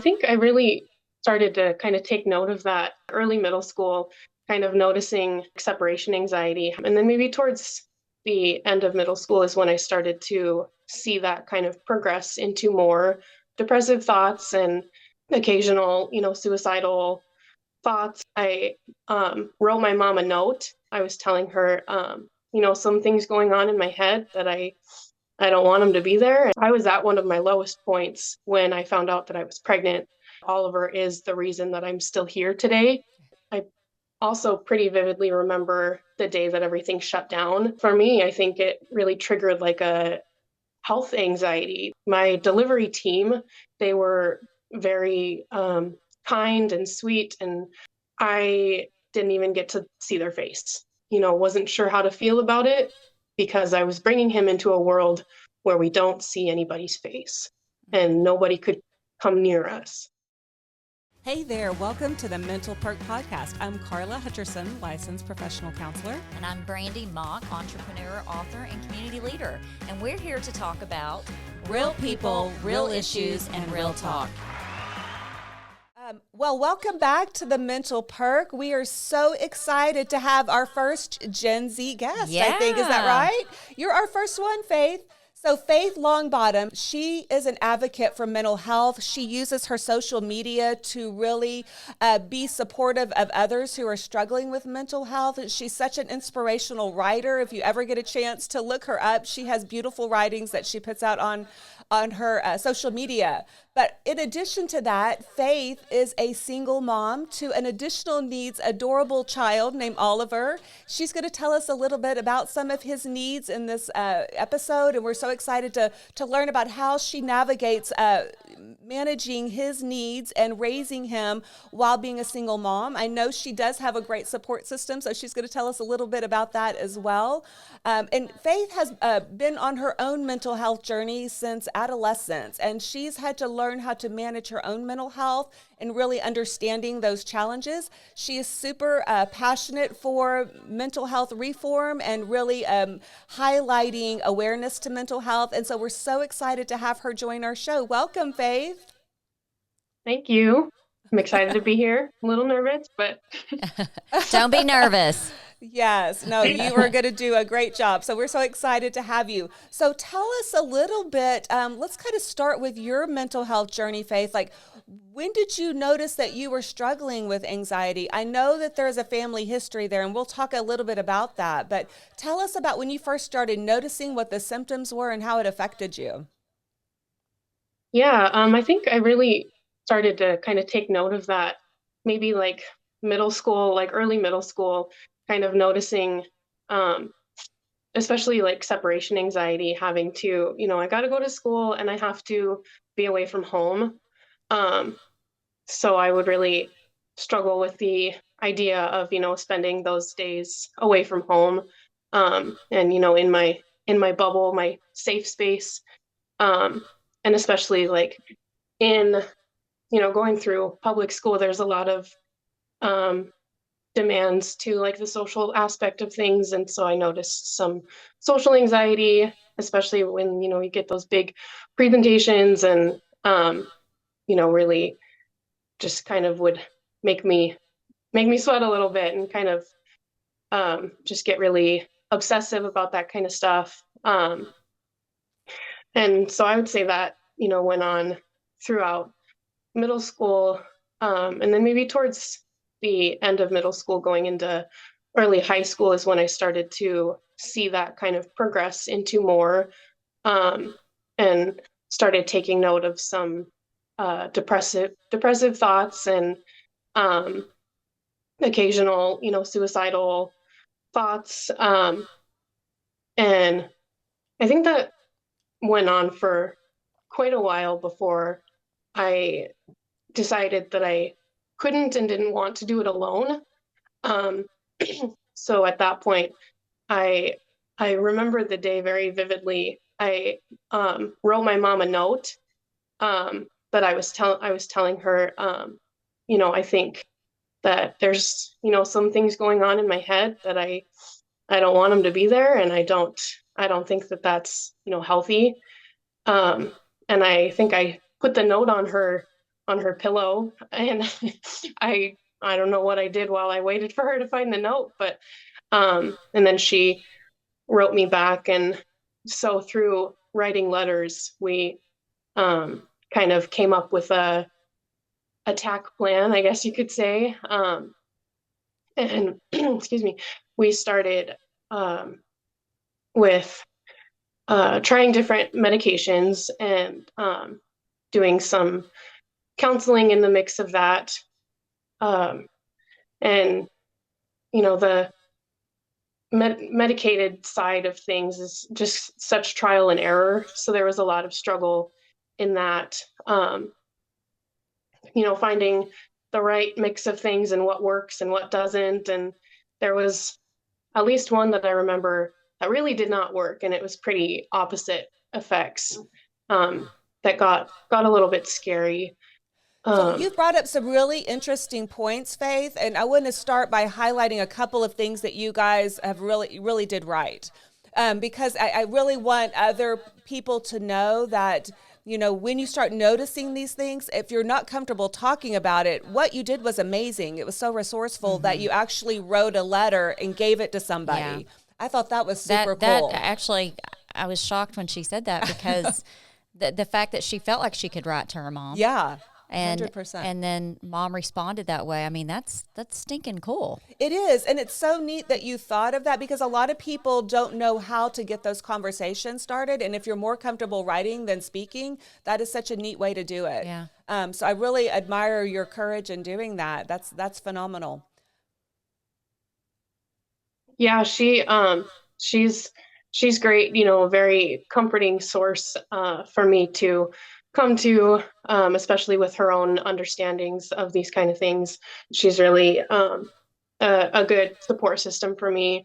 I think I really started to kind of take note of that early middle school, kind of noticing separation anxiety. And then maybe towards the end of middle school is when I started to see that kind of progress into more depressive thoughts and occasional, suicidal thoughts. I wrote my mom a note. I was telling her, some things going on in my head that I don't want them to be there. I was at one of my lowest points when I found out that I was pregnant. Oliver is the reason that I'm still here today. I also pretty vividly remember the day that everything shut down. For me, I think it really triggered like a health anxiety. My delivery team, they were very kind and sweet, and I didn't even get to see their face. Wasn't sure how to feel about it because I was bringing him into a world where we don't see anybody's face and nobody could come near us. Hey there, welcome to the Mental Perk podcast. I'm Carla Hutcherson, licensed professional counselor. And I'm Brandy Mock, entrepreneur, author, and community leader. And we're here to talk about real people, real issues, and real talk. Well, welcome back to the Mental Perk. We are so excited to have our first Gen Z guest, I think. Is that right? You're our first one, Faith. So Faith Longbottom, she is an advocate for mental health. She uses her social media to really be supportive of others who are struggling with mental health. She's such an inspirational writer. If you ever get a chance to look her up, she has beautiful writings that she puts out on her social media. But in addition to that, Faith is a single mom to an additional needs adorable child named Oliver. She's going to tell us a little bit about some of his needs in this episode, and we're so excited to learn about how she navigates managing his needs and raising him while being a single mom. I know she does have a great support system, so she's going to tell us a little bit about that as well. And Faith has been on her own mental health journey since adolescence, and she's had to learn how to manage her own mental health and really understanding those challenges. She is super passionate for mental health reform and really highlighting awareness to mental health. And so we're so excited to have her join our show. Welcome, Faith. Thank you. I'm excited to be here. A little nervous, but Don't be nervous. Yes, no, you are going to do a great job. So we're so excited to have you. So tell us a little bit, let's kind of start with your mental health journey, Faith. Like, when did you notice that you were struggling with anxiety? I know that there's a family history there, and we'll talk a little bit about that. But tell us about when you first started noticing what the symptoms were and how it affected you. yeah, I think I really started to kind of take note of that maybe like middle school, like early middle school, kind of noticing, especially like separation anxiety, having to, I got to go to school and I have to be away from home. So I would really struggle with the idea of, spending those days away from home, and, in my bubble, my safe space, and especially like in, going through public school, there's a lot of demands to like the social aspect of things. And so I noticed some social anxiety, especially when, you get those big presentations and, really just kind of would make me sweat a little bit and kind of just get really obsessive about that kind of stuff. And so I would say that, went on throughout middle school, and then maybe towards the end of middle school going into early high school is when I started to see that kind of progress into more, and started taking note of some depressive thoughts and occasional, suicidal thoughts. And I think that went on for quite a while before I decided that I couldn't and didn't want to do it alone. Um, so at that point, I I remember the day very vividly. I wrote my mom a note, that I was telling her, I think that there's some things going on in my head that I don't want them to be there, and I don't think that that's healthy. And I think I put the note on her on her pillow, and I don't know what I did while I waited for her to find the note, but and then she wrote me back, and so through writing letters, we kind of came up with a attack plan, I guess you could say. And excuse me, we started with trying different medications and doing some counseling in the mix of that. Um, and, the medicated side of things is just such trial and error. So there was a lot of struggle in that, finding the right mix of things and what works and what doesn't. And there was at least one that I remember that really did not work, and it was pretty opposite effects that got a little bit scary. So Um, you've brought up some really interesting points, Faith, and I want to start by highlighting a couple of things that you guys have really did right, because I really want other people to know that when you start noticing these things, if you're not comfortable talking about it, what you did was amazing. It was so resourceful that you actually wrote a letter and gave it to somebody. Yeah. I thought that was super That cool. actually, I was shocked when she said that because the fact that she felt like she could write to her mom. Yeah. And 100%. and then mom responded that way. I mean, that's stinking cool. It is. And it's so neat that you thought of that, because a lot of people don't know how to get those conversations started. And if you're more comfortable writing than speaking, that is such a neat way to do it. Yeah. So I really admire your courage in doing that. That's phenomenal. yeah, she's she's great, a very comforting source for me to come to, especially with her own understandings of these kind of things. She's really a good support system for me.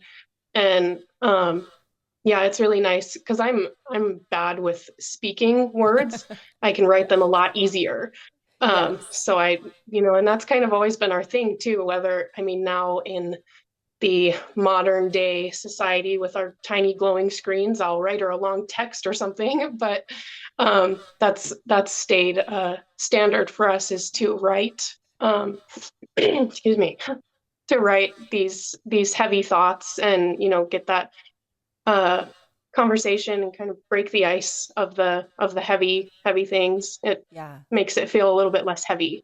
And yeah, it's really nice because I'm bad with speaking words. I can write them a lot easier. Yes. So and that's kind of always been our thing too, whether, I mean, now in the modern day society with our tiny glowing screens, I'll write her a long text or something. But that's stayed standard for us, is to write. Excuse me, to write these heavy thoughts, and get that uh, conversation and kind of break the ice of the heavy things. It Yeah. makes it feel a little bit less heavy.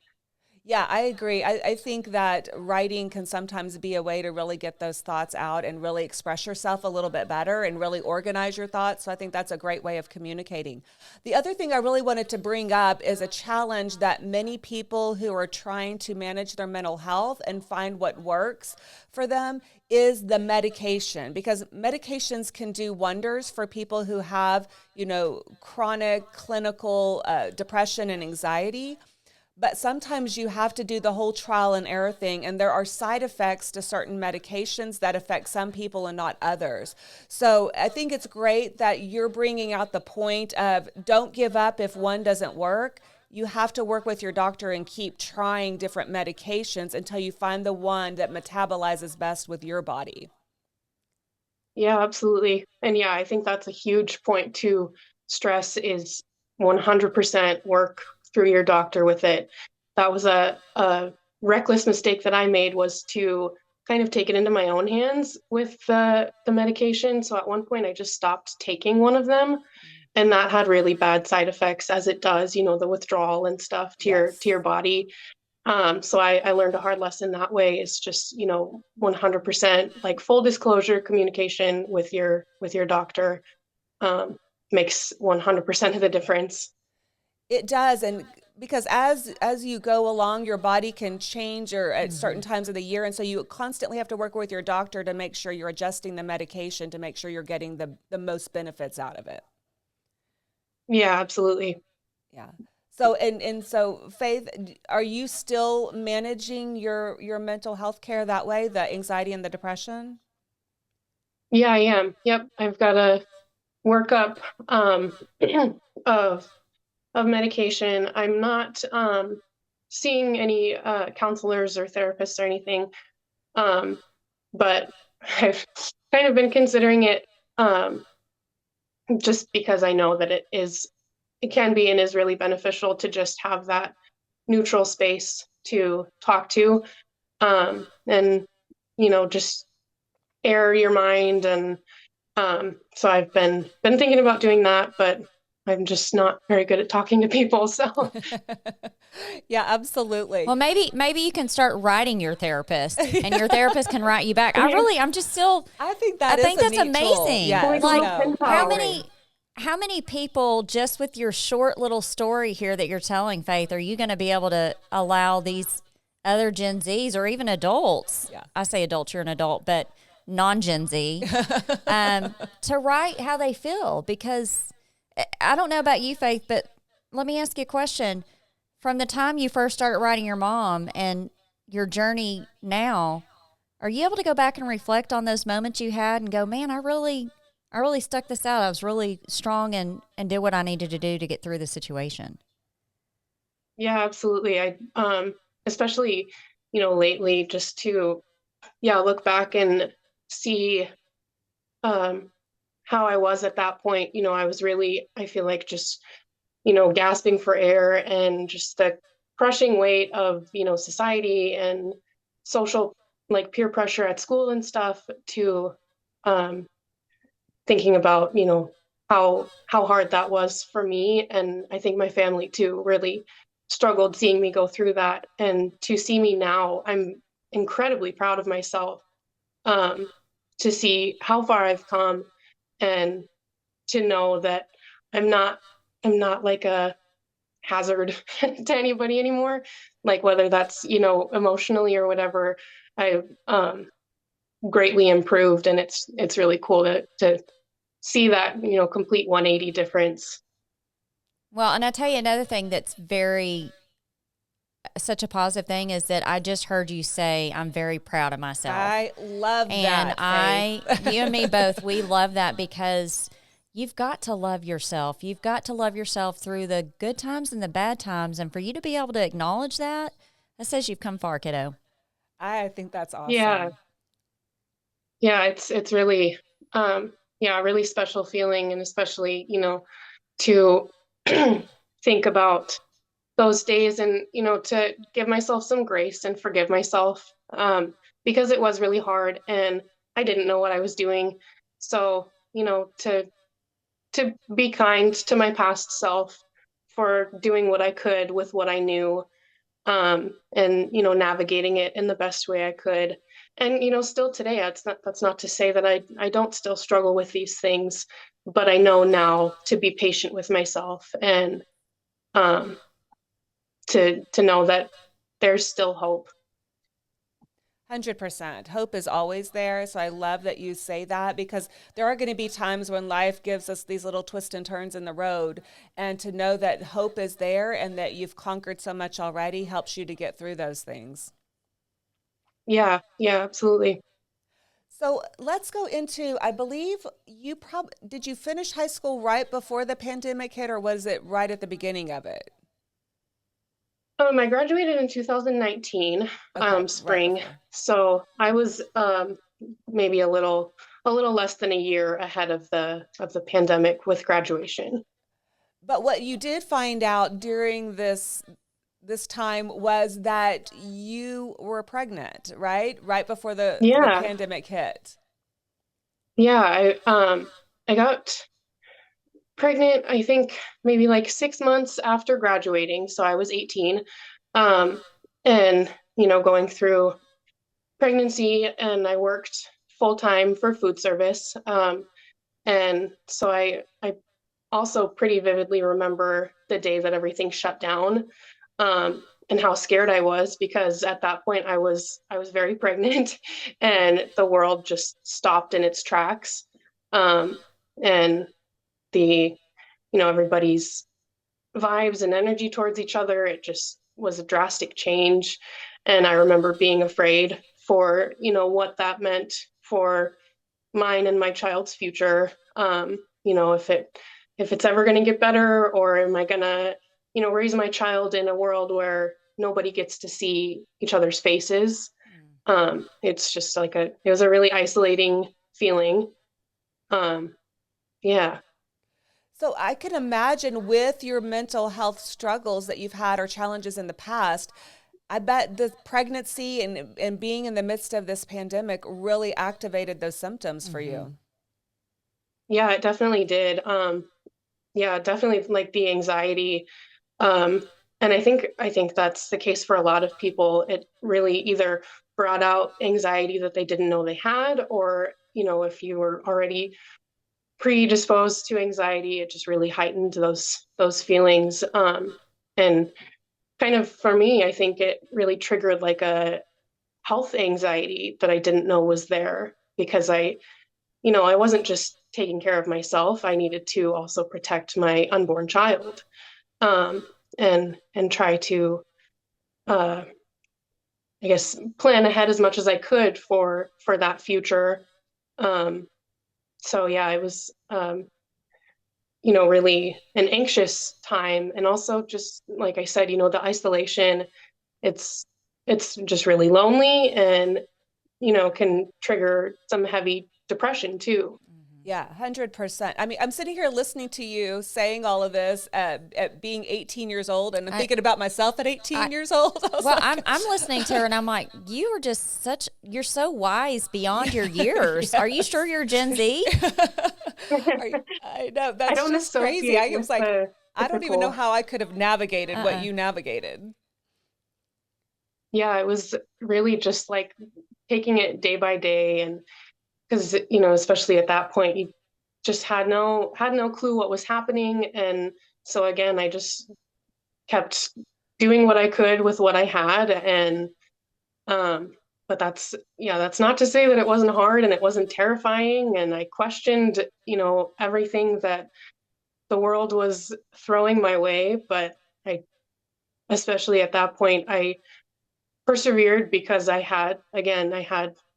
Yeah, I agree. I think that writing can sometimes be a way to really get those thoughts out and really express yourself a little bit better and really organize your thoughts. So I think that's a great way of communicating. The other thing I really wanted to bring up is a challenge that many people who are trying to manage their mental health and find what works for them is the medication, because medications can do wonders for people who have, chronic clinical depression and anxiety. But sometimes you have to do the whole trial and error thing, and there are side effects to certain medications that affect some people and not others. So I think it's great that you're bringing out the point of don't give up if one doesn't work. You have to work with your doctor and keep trying different medications until you find the one that metabolizes best with your body. Yeah, absolutely. And yeah, I think that's a huge point to stress, is 100% work through your doctor with it. That was a reckless mistake that I made, was to kind of take it into my own hands with the medication. So at one point I just stopped taking one of them, and that had really bad side effects, as it does, the withdrawal and stuff to your Yes. body. So I learned a hard lesson that way, is just, 100% like full disclosure communication with your doctor um, makes 100% of the difference. It does, and because as you go along, your body can change or at certain times of the year, and so you constantly have to work with your doctor to make sure you're adjusting the medication to make sure you're getting the most benefits out of it. Yeah, absolutely. Yeah. So so Faith, are you still managing your mental health care that way, the anxiety and the depression? Yeah, I am. Yep, I've got a workup of of medication. I'm not seeing any counselors or therapists or anything, um, but I've kind of been considering it, just because I know that it can be and is really beneficial to just have that neutral space to talk to, and, just air your mind. And so I've been thinking about doing that, but I'm just not very good at talking to people. So Yeah, absolutely. Well, maybe you can start writing your therapist, and your therapist can write you back. I'm just still. I think I that is think a that's neat tool. amazing. Yes, Like, no, How empowering. many how many people, just with your short little story here that you're telling, Faith, are you going to be able to allow these other Gen Zs or even adults? Yeah. I say adults, you're an adult, but non-Gen Z, to write how they feel? Because I don't know about you, Faith, but let me ask you a question. From the time you first started writing your mom and your journey now, are you able to go back and reflect on those moments you had and go, man, I really stuck this out. I was really strong and did what I needed to do to get through the situation. Yeah, absolutely. Especially, lately, just to, look back and see, um, how I was at that point. I was really, I feel like, just, gasping for air, and just the crushing weight of, society and social, like, peer pressure at school and stuff, to, um, thinking about, how hard that was for me. And I think my family too really struggled seeing me go through that. And to see me now, I'm incredibly proud of myself, um, to see how far I've come, and to know that I'm not I'm not like a hazard to anybody anymore. Like, whether that's, emotionally or whatever, I greatly improved. And it's really cool to see that, complete 180 difference. Well, and I tell you another thing that's very such a positive thing is that I just heard you say I'm very proud of myself. I love And that. Faith. you and me both, we love that because you've got to love yourself. You've got to love yourself through the good times and the bad times. And for you to be able to acknowledge that, that says you've come far, kiddo. I think that's Yeah. awesome. Yeah, it's really, a really special feeling. And especially, to think about those days, and, to give myself some grace and forgive myself, because it was really hard and I didn't know what I was doing. So, to be kind to my past self for doing what I could with what I knew, and, navigating it in the best way I could. And, still today, that's not to say that I don't still struggle with these things, but I know now to be patient with myself, and, um, to know that there's still hope. 100%. Hope is always there. So I love that you say that, because there are going to be times when life gives us these little twists and turns in the road. And to know that hope is there and that you've conquered so much already helps you to get through those things. Yeah, yeah, absolutely. So let's go into, I believe you probably, did you finish high school right before the pandemic hit, or was it right at the beginning of it? I graduated in 2019, Okay, right spring. before. So I was, maybe a little less than a year ahead of the pandemic with graduation. But what you did find out during this time was that you were pregnant, right? Right before the Yeah, pandemic hit. yeah. I got pregnant, I think maybe like 6 months after graduating. So I was 18, um, and, going through pregnancy, and I worked full time for food service. And so I also pretty vividly remember the day that everything shut down, and how scared I was, because at that point I was very pregnant, and the world just stopped in its tracks. And the everybody's vibes and energy towards each other, it just was a drastic change. And I remember being afraid for, what that meant for mine and my child's future. If it's ever going to get better, or am I going to, raise my child in a world where nobody gets to see each other's faces. It's just like it was a really isolating feeling. Um, yeah. So I can imagine with your mental health struggles that you've had or challenges in the past, I bet the pregnancy and being in the midst of this pandemic really activated those symptoms for Mm-hmm. you. Yeah, it definitely did. Yeah, definitely like the anxiety. Um, and I think that's the case for a lot of people. It really either brought out anxiety that they didn't know they had, or, if you were already predisposed to anxiety, it just really heightened those feelings. And kind of for me, I think it really triggered like a health anxiety that I didn't know was there because I wasn't just taking care of myself. I needed to also protect my unborn child, um, and try to, uh, I guess, plan ahead as much as I could for that future. Um, so yeah, it was, really an anxious time, and also just like I said, the isolation. It's it's just really lonely, and can trigger some heavy depression too. Yeah, 100%. I mean, I'm sitting here listening to you saying all of this at being 18 years old, and I'm I, thinking about myself at 18 I, years old. I was well, like, I'm listening to her and I'm like, you're so wise beyond your years. Are you sure yes. you're Gen Z? I know, I that's don't just crazy. associate I with was like, the I don't even know typical. how I could have navigated what Uh-uh. you navigated. Yeah, it was really just like taking it day by day, and because especially at that point, you just had no clue what was happening, and so again, I just kept doing what I could with what I had, and um, but that's not to say that it wasn't hard and it wasn't terrifying, and I questioned everything that the world was throwing my way, but I especially at that point I persevered because I had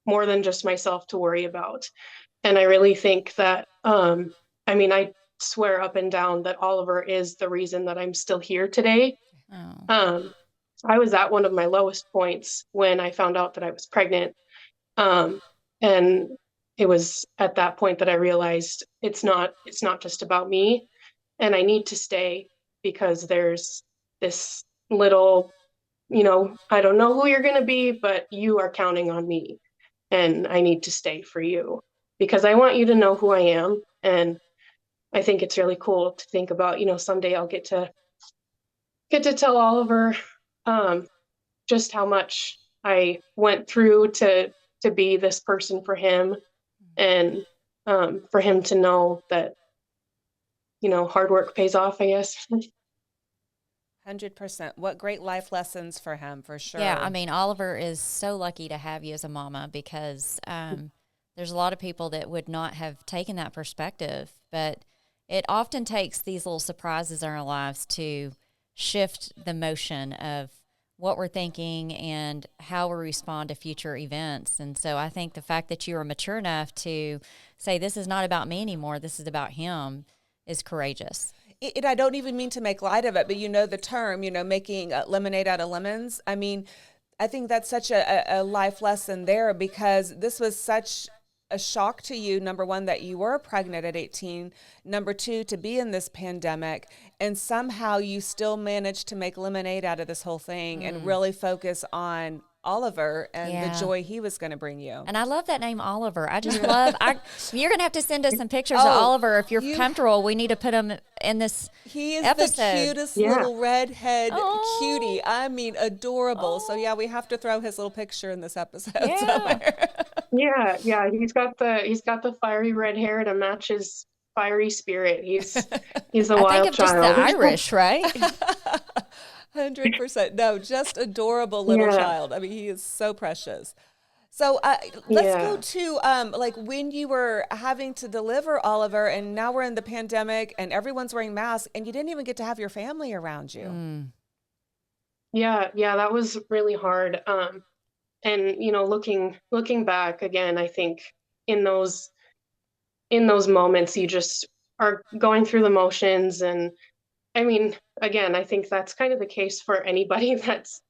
more than just myself to worry about. And I really think that, I mean, I swear up and down that Oliver is the reason that I'm still here today. Oh. Um, I was at one of my lowest points when I found out that I was pregnant. Um, and it was at that point that I realized it's not just about me, and I need to stay because there's this little, I don't know who you're going to be, but you are counting on me, and I need to stay for you because I want you to know who I am. And I think it's really cool to think about, someday I'll get to tell Oliver, um, just how much I went through to be this person for him, and for him to know that hard work pays off, I guess. 100%. What great life lessons for him, for Yeah, I sure. mean, Oliver is so lucky to have you as a mama because there's a lot of people that would not have taken that perspective. But it often takes these little surprises in our lives to shift the motion of what we're thinking and how we respond to future events. And so I think the fact that you are mature enough to say, this is not about me anymore, this is about him, is courageous. I don't even mean to make light of it, but the term, making lemonade out of lemons. I mean, I think that's such a life lesson there because this was such a shock to you. Number one, that you were pregnant at 18. Number two, to be in this pandemic. And somehow you still managed to make lemonade out of this whole thing and really focus on Oliver and the Yeah. joy he was going to bring you. And I love that name, Oliver. I just love. You're gonna have to send us some pictures of Oh, Oliver if you're you comfortable. We need to put him in this He is the episode. cutest Yeah. little redhead Oh, cutie. I mean, adorable. So oh, yeah, we have to throw his little picture in this episode yeah. somewhere. Yeah, yeah, he's got the fiery red hair to match his fiery spirit. He's a I think wild of just the child. Irish, right? 100%. No, just adorable little Yeah, child. I mean, he is so precious. So let's go yeah. to like when you were having to deliver Oliver, and now we're in the pandemic, and everyone's wearing masks, and you didn't even get to have your family around you. Mm. Yeah, yeah, that was really hard. And looking back again, I think in those in those moments you just are going through the motions. And I mean, again, I think that's kind of the case for anybody that's,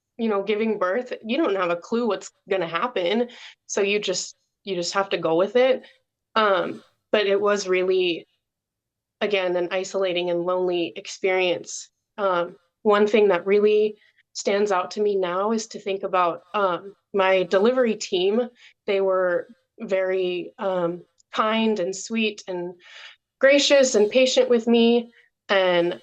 giving birth. You don't have a clue what's going to happen, so you just have to go with it. But it was really again, an isolating and lonely experience. One thing that really stands out to me now is to think about my delivery team. They were very kind and sweet and gracious and patient with me. And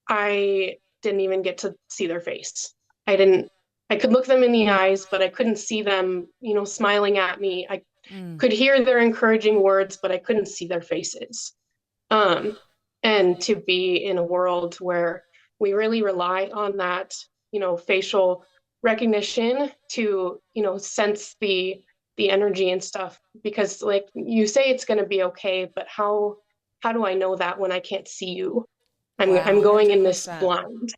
I didn't even get to see their face. I didn't, I could look them in the eyes, but I couldn't see them, smiling at me. I Mm. could hear their encouraging words, but I couldn't see their faces. Um, and to be in a world where we really rely on that, facial recognition to, sense the energy and stuff. Because like you say it's going to be okay, but how do I know that when I can't see you? I'm Wow, going in this 100%. blind.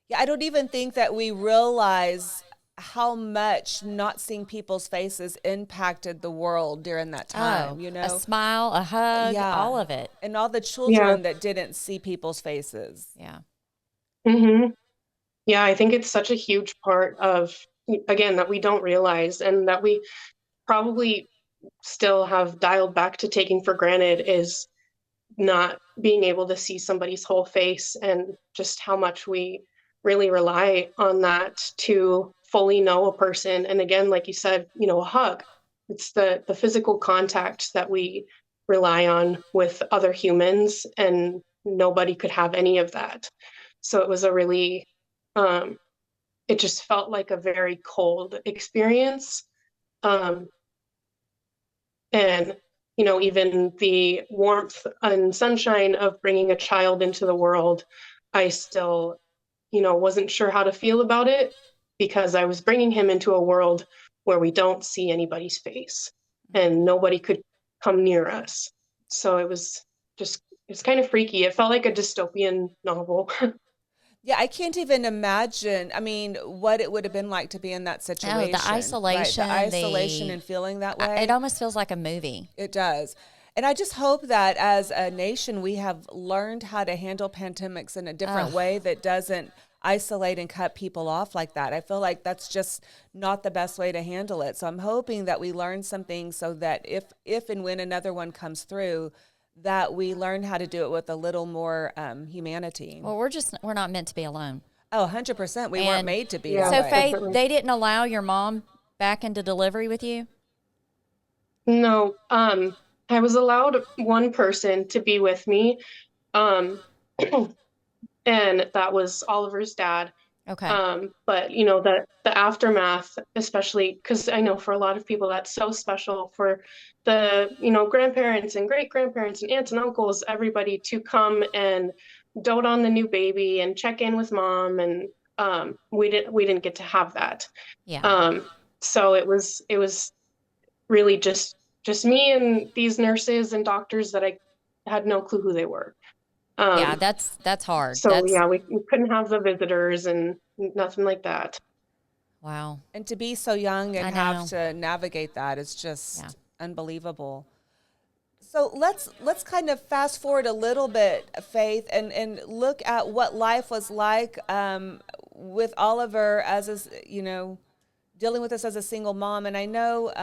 Yeah, I don't even think that we realize how much not seeing people's faces impacted the world during that Oh, time, you a know? smile, a hug, Yeah. all of it. And all the Yeah. children that didn't see people's faces. Yeah. hmm Yeah, I think it's such a huge part of, again, that we don't realize and that we probably still have dialed back to taking for granted is not being able to see somebody's whole face and just how much we really rely on that to fully know a person. And again, like you said, a hug. It's the physical contact that we rely on with other humans, and nobody could have any of that. So it was a really um, it just felt like a very cold experience. Um, and, even the warmth and sunshine of bringing a child into the world, I still, wasn't sure how to feel about it because I was bringing him into a world where we don't see anybody's face and nobody could come near us. So it's kind of freaky. It felt like a dystopian novel. Yeah, I can't even imagine, I mean, what it would have been like to be in that Oh, the situation, right? The isolation, isolation and feeling that it way. almost feels like a movie. It does. And I just hope that as a nation, we have learned how to handle pandemics in a different Ugh. way that doesn't isolate and cut people off like that. I feel like that's just not the best way to handle it. So I'm hoping that we learn something so that if and when another one comes through, that we learn how to do it with a little more humanity. Well, we're not meant to be alone. Oh, 100%. We weren't And made to be Yeah, that so, way. Faith, definitely. they didn't allow your mom back into delivery with you? No, I was allowed one person to be with me. Um, and that was Oliver's dad. Okay. But the aftermath, especially because I know for a lot of people that's so special for the, grandparents and great grandparents and aunts and uncles, everybody to come and dote on the new baby and check in with mom. And we didn't get to have that. Yeah. Um, so it was really just me and these nurses and doctors that I had no clue who they were. Yeah, Um, that's hard. so yeah, we couldn't have the visitors and nothing like that. Wow. And to be so young and I have know. to navigate that is Yeah. just unbelievable. So let's kind of fast forward a little bit, Faith, and look at what life was like with Oliver as dealing with this as a single mom. And I know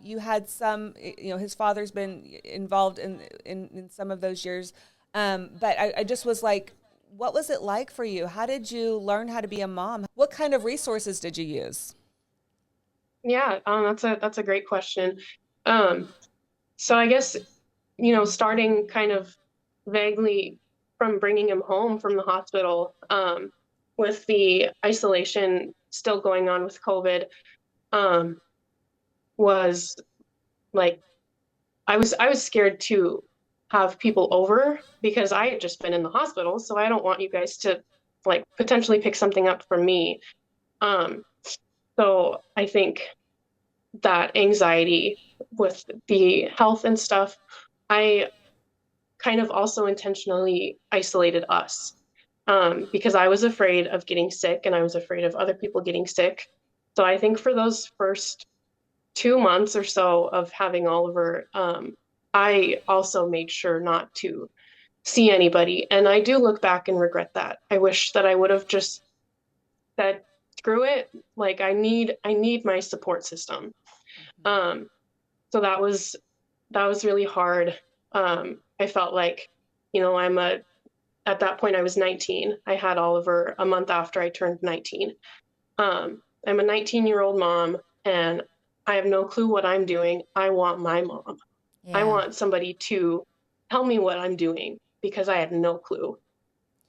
you had some, his father's been involved in some of those years. But I just was like, what was it like for you? How did you learn how to be a mom? What kind of resources did you use? Yeah, that's a great question. Um, so I guess, starting kind of vaguely from bringing him home from the hospital, with the isolation still going on with COVID, um, was like I was scared to have people over because I had just been in the hospital, so I don't want you guys to like potentially pick something up from me. Um, so I think that anxiety with the health and stuff, I kind of also intentionally isolated us because I was afraid of getting sick and I was afraid of other people getting sick. So I think for those first 2 months or so of having Oliver, I also made sure not to see anybody. And I do look back and regret that. I wish that I would have just said, screw it. Like I need my support system. Um, so that was really hard. I felt like at that point I was 19. I had Oliver a month after I turned 19. I'm a 19-year-old mom, and I have no clue what I'm doing. I want my mom. I Yeah. want somebody to tell me what I'm doing because I had no clue.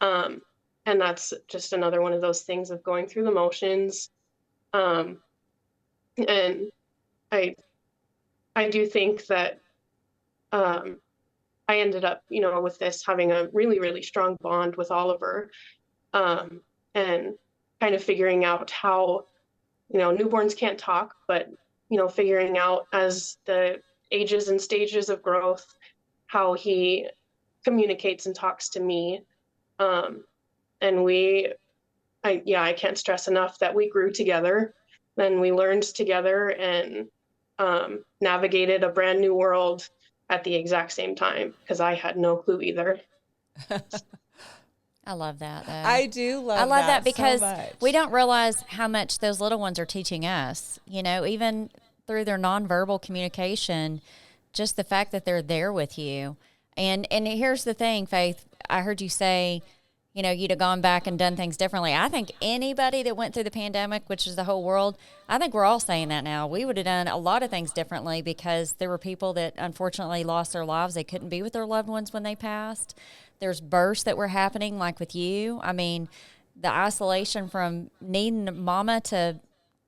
Um, and that's just another one of those things of going through the motions. Um, and I I do think that um, I ended up, with this having a really, really strong bond with Oliver, um, and kind of figuring out how, newborns can't talk, but, figuring out as the ages and stages of growth, how he communicates and talks to me. Um, and I can't stress enough that we grew together, then we learned together and navigated a brand new world at the exact same time because I had no clue either. I love that though. I do I love love that that so because we much. don't realize how much those little ones are teaching us, even through their nonverbal communication, just the fact that they're there with you. And here's the thing, Faith, I heard you say, you'd have gone back and done things differently. I think anybody that went through the pandemic, which is the whole world, I think we're all saying that now. We would have done a lot of things differently because there were people that unfortunately lost their lives. They couldn't be with their loved ones when they passed. There's births that were happening, like with you. I mean, the isolation from needing mama to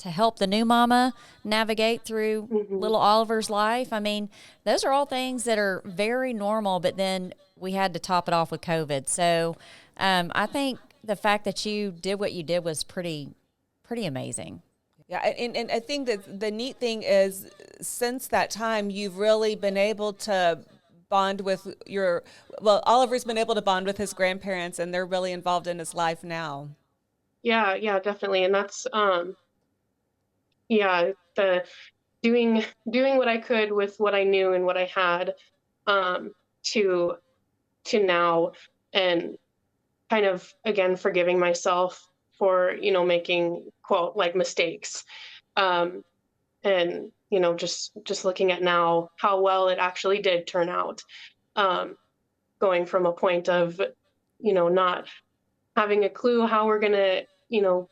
help the new mama navigate through Hmm. little Oliver's life. I mean, those are all things that are very normal, but then we had to top it off with COVID. So I think the fact that you did what you did was pretty amazing. Yeah, and I think that the neat thing is since that time, you've really been able to bond with Oliver's been able to bond with his grandparents and they're really involved in his life now. Yeah, yeah, definitely. And that's yeah, the doing what I could with what I knew and what I had, um to now, and kind of again forgiving myself for, making quote like mistakes. Um and just looking at now how well it actually did turn out, um going from a point of, not having a clue how we're going to,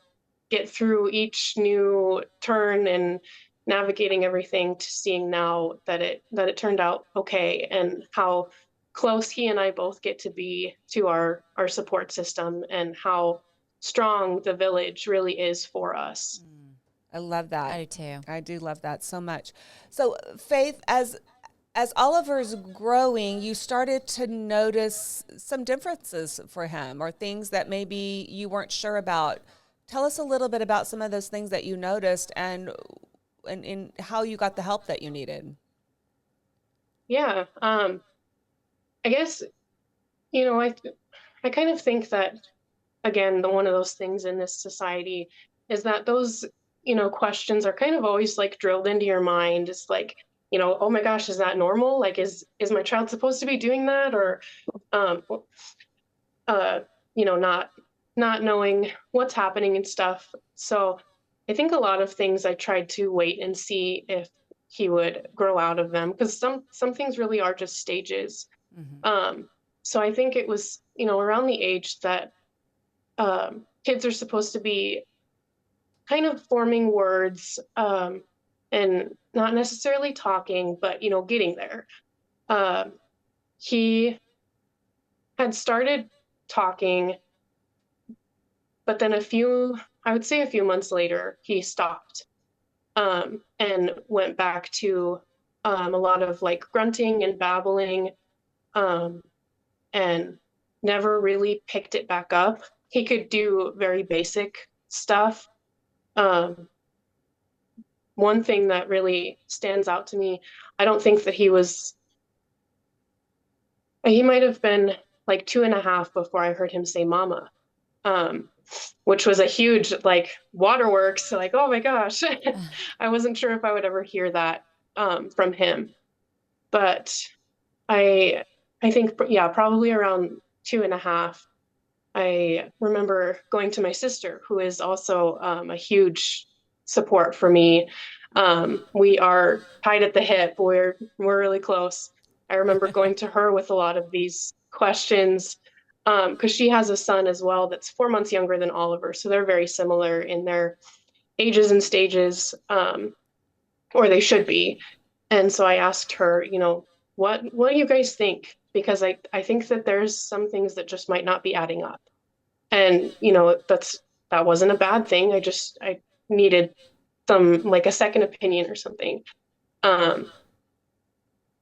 get through each new turn and navigating everything, to seeing now that it turned out okay, and how close he and I both get to be to our support system, and how strong the village really is for us. I love that. I do too. I do love that so much. So, Faith, as Oliver's growing, you started to notice some differences for him or things that maybe you weren't sure about. Tell us a little bit about some of those things that you noticed and how you got the help that you needed. Yeah, I guess, I kind of think that, again, one of those things in this society is that those, questions are kind of always like drilled into your mind. It's like, oh my gosh, is that normal? Like, is my child supposed to be doing that? Or um uh not knowing what's happening and stuff. So I think a lot of things I tried to wait and see if he would grow out of them, because some things really are just stages. Hmm. um so I think it was, around the age that kids are supposed to be kind of forming words, and not necessarily talking, but getting there. Um, he had started talking, but then I would say a few months later, he stopped, and went back to a lot of like grunting and babbling, um, and never really picked it back up. He could do very basic stuff. Um, One thing that really stands out to me, I don't think that he might have been like 2.5 before I heard him say mama, um, which was a huge like waterworks. Like, oh my gosh, I wasn't sure if I would ever hear that from him. But I, I think, yeah, probably around 2.5. I remember going to my sister, who is also a huge support for me. We are tied at the hip. We're really close. I remember going to her with a lot of these questions, because she has a son as well that's 4 months younger than Oliver. So they're very similar in their ages and stages, or they should be. And so I asked her, what do you guys think? Because I think that there's some things that just might not be adding up. And, that wasn't a bad thing. I needed some, like, a second opinion or something.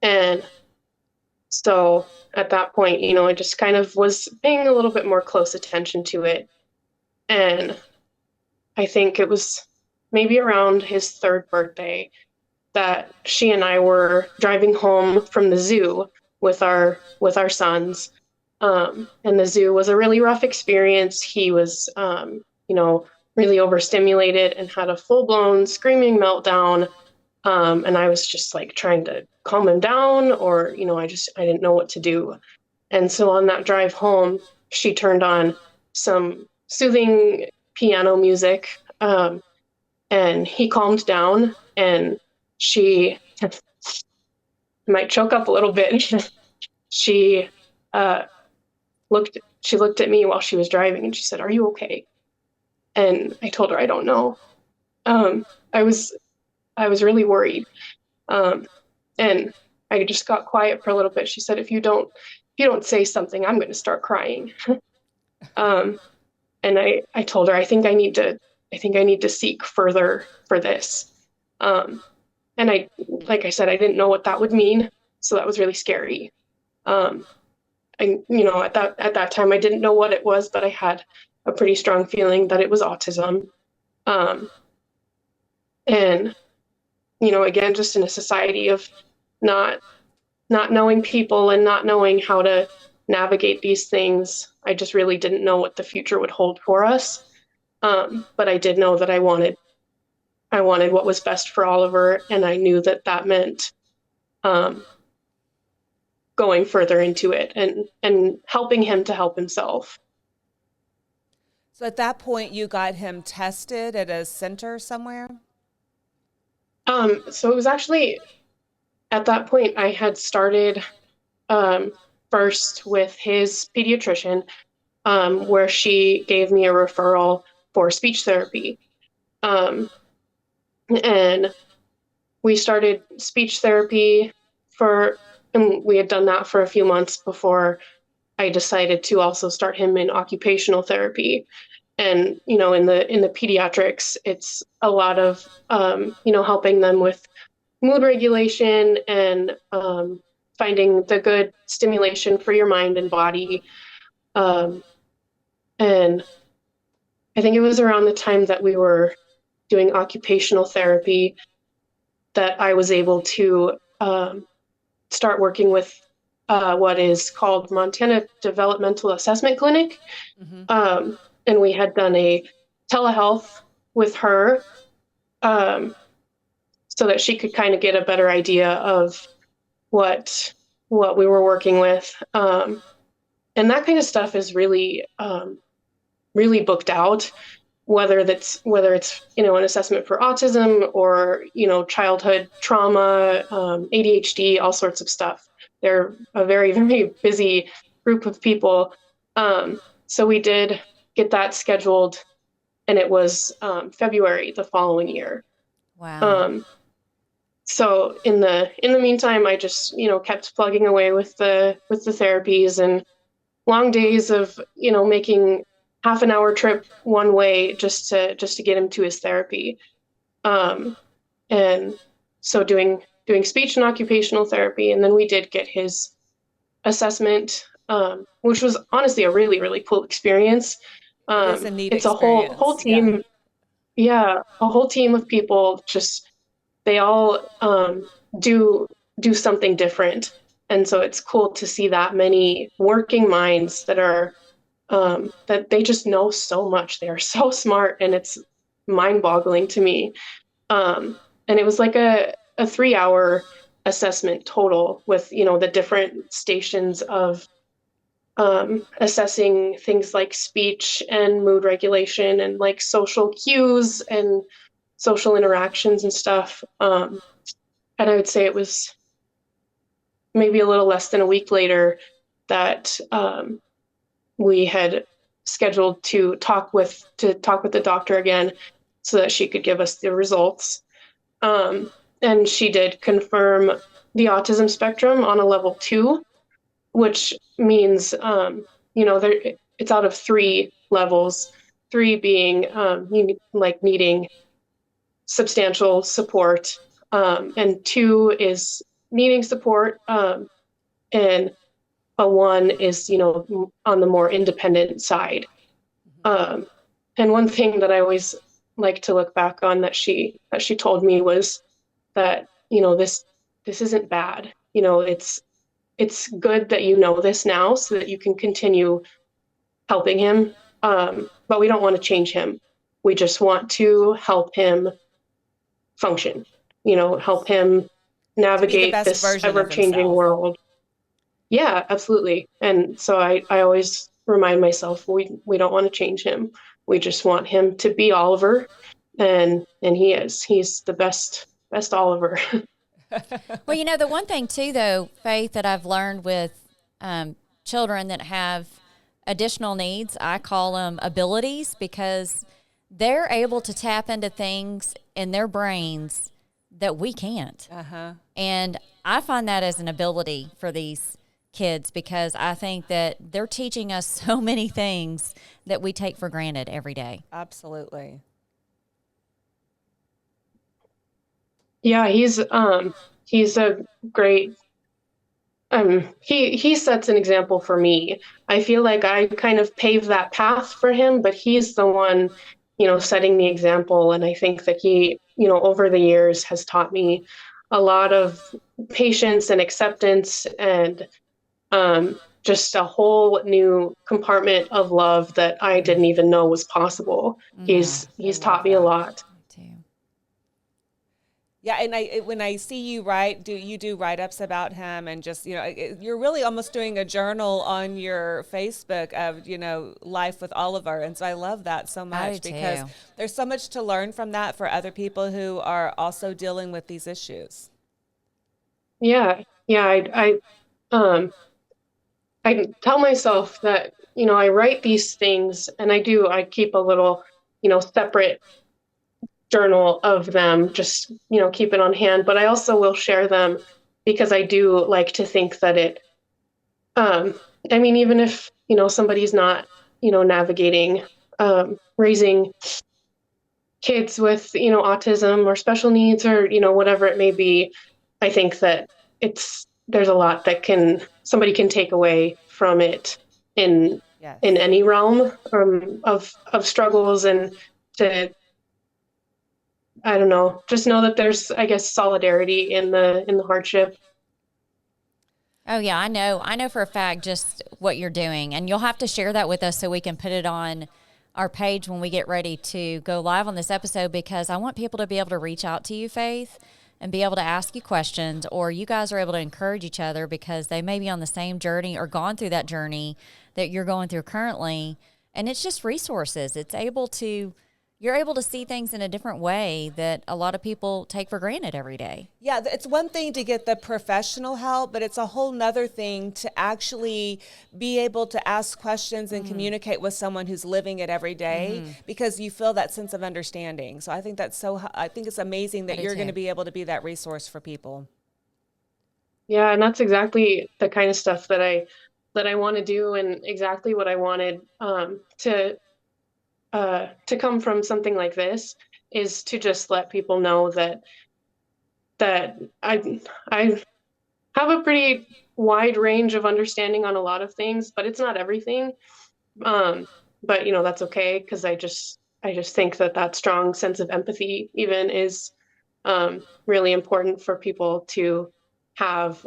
And so at that point, I just kind of was paying a little bit more close attention to it. And I think it was maybe around his third birthday that she and I were driving home from the zoo with our sons. And the zoo was a really rough experience. He was, really overstimulated and had a full-blown screaming meltdown. And I was just like trying to calm him down, or, I didn't know what to do. And so on that drive home, she turned on some soothing piano music, and he calmed down, and she might choke up a little bit. she uh, she looked at me while she was driving, and she said, "Are you okay?" And I told her, "I don't know." I was really worried. And I just got quiet for a little bit. She said, if you don't say something, I'm going to start crying." And I told her, I think I need to seek further for this. And like I said, I didn't know what that would mean. So that was really scary. At that time, I didn't know what it was, but I had a pretty strong feeling that it was autism. And, again, just in a society of not knowing people and not knowing how to navigate these things, I just really didn't know what the future would hold for us. But I did know that I wanted what was best for Oliver, and I knew that meant going further into it and helping him to help himself. So at that point, you got him tested at a center somewhere? So it was actually at that point I had started first with his pediatrician, where she gave me a referral for speech therapy. And we started speech therapy and we had done that for a few months before I decided to also start him in occupational therapy. And, in the pediatrics, it's a lot of, helping them with mood regulation and finding the good stimulation for your mind and body. And I think it was around the time that we were doing occupational therapy that I was able to start working with what is called Montana Developmental Assessment Clinic. Mm-hmm. And we had done a telehealth with her, so that she could kind of get a better idea of what we were working with. And that kind of stuff is really, really booked out, whether it's, an assessment for autism or, childhood trauma, ADHD, all sorts of stuff. They're a very, very busy group of people. So we did get that scheduled, and it was February the following year. Wow. So in the meantime, I just, kept plugging away with the therapies, and long days of, making half an hour trip one way just to get him to his therapy. And so doing speech and occupational therapy. And then we did get his assessment, which was honestly a really, really cool experience. It's a neat it's experience. A whole team. Yeah, a whole team of people, just they all do something different. And so it's cool to see that many working minds that are that they just know so much. They are so smart, and it's mind-boggling to me. And it was like a 3-hour assessment total with, the different stations of assessing things like speech and mood regulation and like social cues and social interactions and stuff. And I would say it was maybe a little less than a week later that we had scheduled to talk with the doctor again so that she could give us the results. And she did confirm the autism spectrum on a level 2, which means, it's out of 3 levels, 3 being like needing substantial support, and 2 is needing support, and a 1 is, on the more independent side. And one thing that I always like to look back on that she told me was that, this isn't bad. It's good that you know this now so that you can continue helping him. But we don't want to change him. We just want to help him function, help him navigate this ever-changing world. Yeah, absolutely. And so I always remind myself, we don't want to change him. We just want him to be Oliver. And he's the best Oliver. Well, the one thing too, though, Faith, that I've learned with children that have additional needs, I call them abilities, because they're able to tap into things in their brains that we can't. And I find that as an ability for these kids, because I think that they're teaching us so many things that we take for granted every day. Absolutely. Yeah, he's a great, he sets an example for me. I feel like I kind of paved that path for him, but he's the one, setting the example. And I think that he, over the years has taught me a lot of patience and acceptance, and just a whole new compartment of love that I didn't even know was possible. He's taught me a lot. Yeah, and when I see you write, you do write-ups about him, and just, you're really almost doing a journal on your Facebook of, life with Oliver. And so I love that so much, because there's so much to learn from that for other people who are also dealing with these issues. Yeah. I tell myself that, I write these things, and I keep a little, separate journal of them, just, keep it on hand, but I also will share them because I do like to think that it, even if, somebody's not, navigating, raising kids with, autism or special needs or, whatever it may be, I think that there's a lot that somebody can take away from it in any realm, of struggles, and to, I don't know, just know that there's, I guess, solidarity in the hardship. Oh yeah, I know for a fact just what you're doing, and you'll have to share that with us so we can put it on our page when we get ready to go live on this episode, because I want people to be able to reach out to you, Faith, and be able to ask you questions, or you guys are able to encourage each other because they may be on the same journey or gone through that journey that you're going through currently. And it's just resources. You're able to see things in a different way that a lot of people take for granted every day. Yeah, it's one thing to get the professional help, but it's a whole nother thing to actually be able to ask questions and communicate with someone who's living it every day, because you feel that sense of understanding. So I think it's amazing that you're going to be able to be that resource for people. Yeah, and that's exactly the kind of stuff that I want to do, and exactly what I wanted to come from something like this, is to just let people know that I have a pretty wide range of understanding on a lot of things, but it's not everything. But that's okay, because I just think that strong sense of empathy even is really important for people to have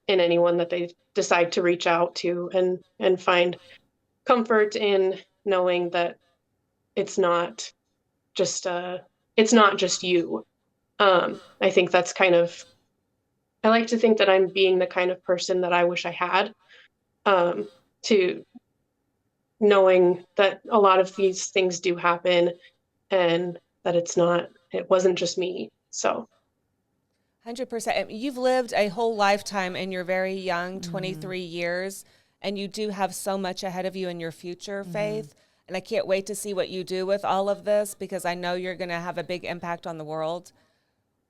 in anyone that they decide to reach out to, and find comfort in knowing that it's not just you. I think that's I like to think that I'm being the kind of person that I wish I had, to knowing that a lot of these things do happen, and that it wasn't just me. So 100%. You've lived a whole lifetime in your very young 23 years. and you do have so much ahead of you in your future, Faith. And I can't wait to see what you do with all of this, because I know you're going to have a big impact on the world.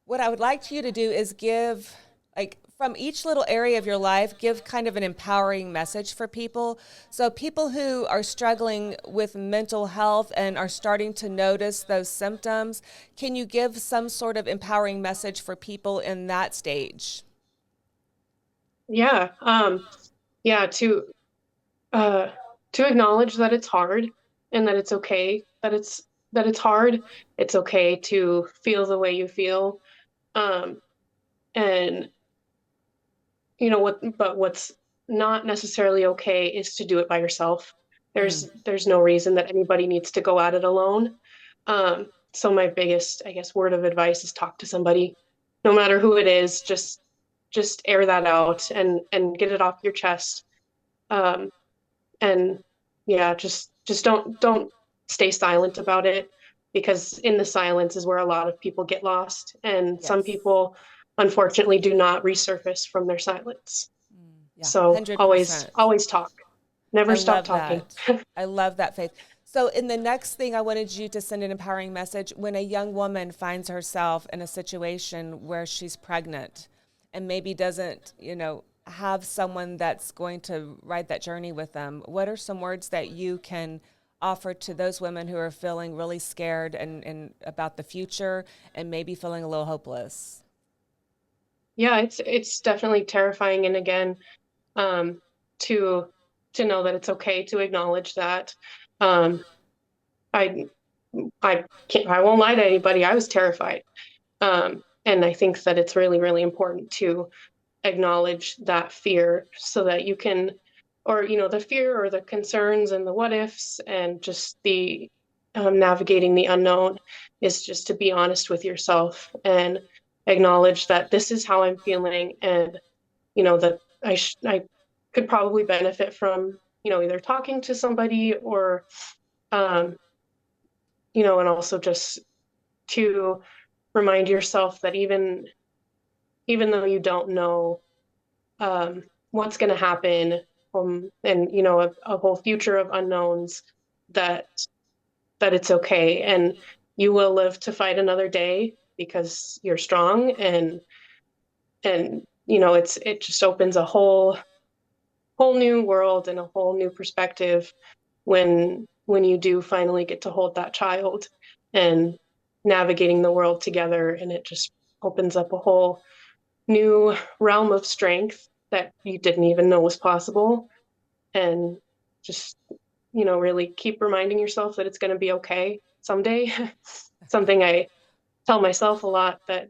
What I would like you to do is give, like, from each little area of your life, give kind of an empowering message for people. So people who are struggling with mental health and are starting to notice those symptoms, can you give some sort of empowering message for people in that stage? Yeah. Yeah, uh to acknowledge that it's hard and that it's okay that it's hard. It's okay to feel the way you feel. Um and what's not necessarily okay is to do it by yourself. Mm, There's no reason that anybody needs to go at it alone. So my biggest, I guess, word of advice is talk to somebody, no matter who it is. Just air that out and get it off your chest. Um, and yeah, just don't stay silent about it, because in the silence is where a lot of people get lost, and some yes. people unfortunately do not resurface from their silence. Yeah, So always 100%. always talk, never I stop love talking. that. I love that, Faith. So, in the next thing, I wanted you to send an empowering message when a young woman finds herself in a situation where she's pregnant and maybe doesn't, have someone that's going to ride that journey with them. What are some words that you can offer to those women who are feeling really scared and about the future and maybe feeling a little hopeless? Yeah, it's definitely terrifying, and again, um to know that it's okay to acknowledge that. um I I won't lie to anybody. I was terrified. And I think that it's really, really important to acknowledge that fear so that you can, or, the fear or the concerns and the what ifs and just the navigating the unknown is just to be honest with yourself and acknowledge that this is how I'm feeling, and, that I could probably benefit from, either talking to somebody or, um, and also just to remind yourself that even though you don't know what's going to happen, and a whole future of unknowns, that it's okay, and you will live to fight another day because you're strong, and it just opens a whole new world and a whole new perspective when you do finally get to hold that child and navigating the world together, and it just opens up a whole new realm of strength that you didn't even know was possible. And just really keep reminding yourself that it's going to be okay someday. Something I tell myself a lot, that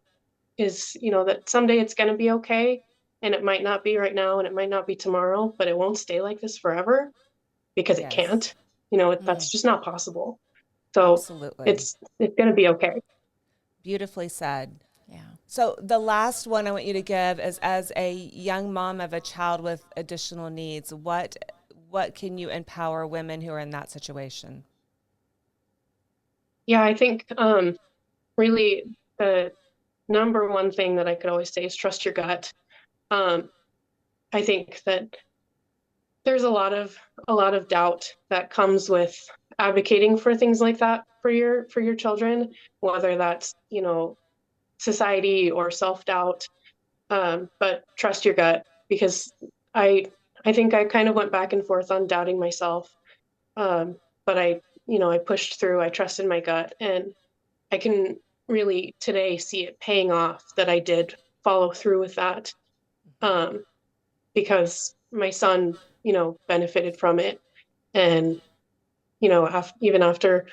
is, that someday it's going to be okay, and it might not be right now and it might not be tomorrow, but it won't stay like this forever, because it Yes. can't. That's just not possible. So Absolutely. it's going to be okay. Beautifully said. Yeah. So the last one I want you to give is, as a young mom of a child with additional needs, what can you empower women who are in that situation? Yeah, I think really the number one thing that I could always say is trust your gut. Um, I think that there's a lot of doubt that comes with advocating for things like that for your children, whether that's society or self-doubt. But trust your gut, because I I think I kind of went back and forth on doubting myself. But I pushed through. I trusted my gut, and I can really today see it paying off that I did follow through with that. Um, because my son, benefited from it. And, even after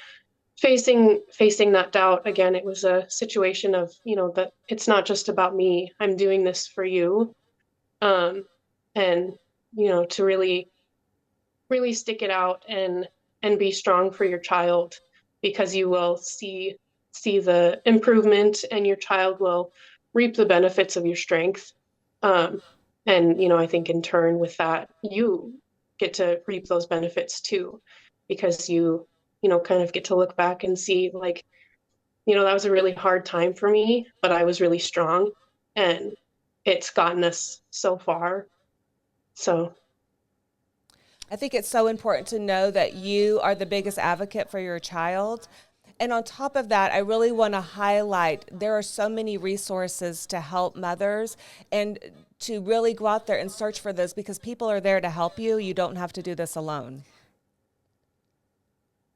facing that doubt again, it was a situation of, that it's not just about me. I'm doing this for you. Um, and, to really, really stick it out and be strong for your child, because you will see the improvement, and your child will reap the benefits of your strength. um, and I think in turn with that, you get to reap those benefits too, because you kind of get to look back and see, like, that was a really hard time for me, but I was really strong, and it's gotten us so far. So I think it's so important to know that you are the biggest advocate for your child. And on top of that, I really want to highlight there are so many resources to help mothers and to really go out there and search for this, because people are there to help you. You don't have to do this alone.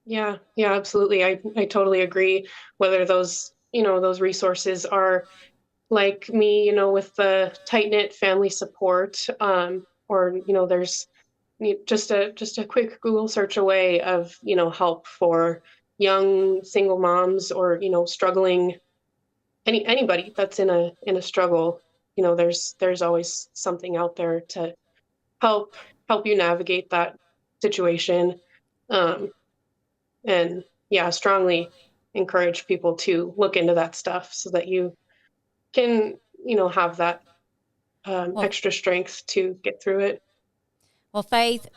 Yeah, yeah, absolutely. I totally agree. Whether those, those resources are like me, with the tight knit family support, or there's just a quick Google search away of help for young single moms, or struggling, anybody that's in a struggle. There's always something out there to help help you navigate that situation. Um, and yeah, strongly encourage people to look into that stuff so that you can have that Well, extra strength to get through it. well, Faith,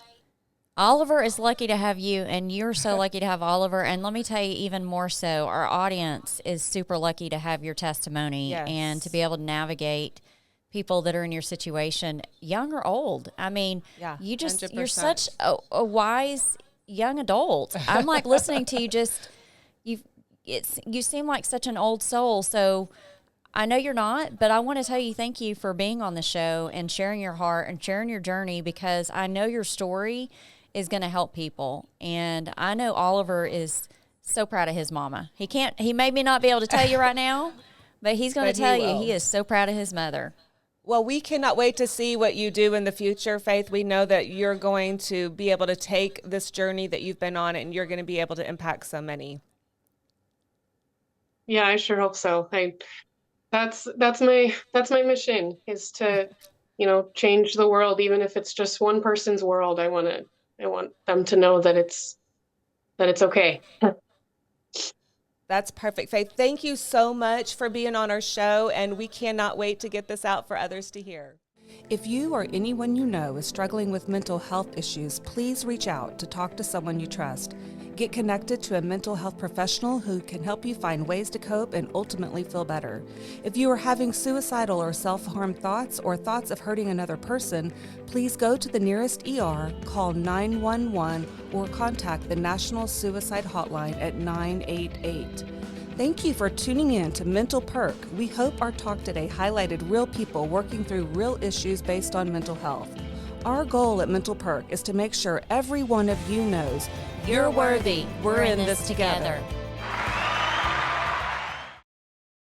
Oliver is lucky to have you, and you're so lucky to have Oliver. And let me tell you, even more so, our audience is super lucky to have your testimony and to be able to navigate people that are in your situation, young or old. I mean, you just 100%. You're such a wise young adult. I'm like listening to you. You seem like such an old soul. So I know you're not, but I want to tell you thank you for being on the show and sharing your heart and sharing your journey, because I know your story is going to help people. And I know Oliver is so proud of his mama. He may not be able to tell you right now, but he's going to tell you he is so proud of his mother. Well, we cannot wait to see what you do in the future, Faith. We know that you're going to be able to take this journey that you've been on, and you're going to be able to impact so many. Yeah, I sure hope so. That's my mission, is to, change the world, even if it's just one person's world. I want them to know that it's okay. That's perfect, Faith. Thank you so much for being on our show, and we cannot wait to get this out for others to hear. If you or anyone you know is struggling with mental health issues, please reach out to talk to someone you trust. Get connected to a mental health professional who can help you find ways to cope and ultimately feel better. If you are having suicidal or self-harm thoughts or thoughts of hurting another person, please go to the nearest ER, call 911, or contact the National Suicide Hotline at 988. Thank you for tuning in to Mental Perk. We hope our talk today highlighted real people working through real issues based on mental health. Our goal at Mental Perk is to make sure every one of you knows you're worthy. We're in this together.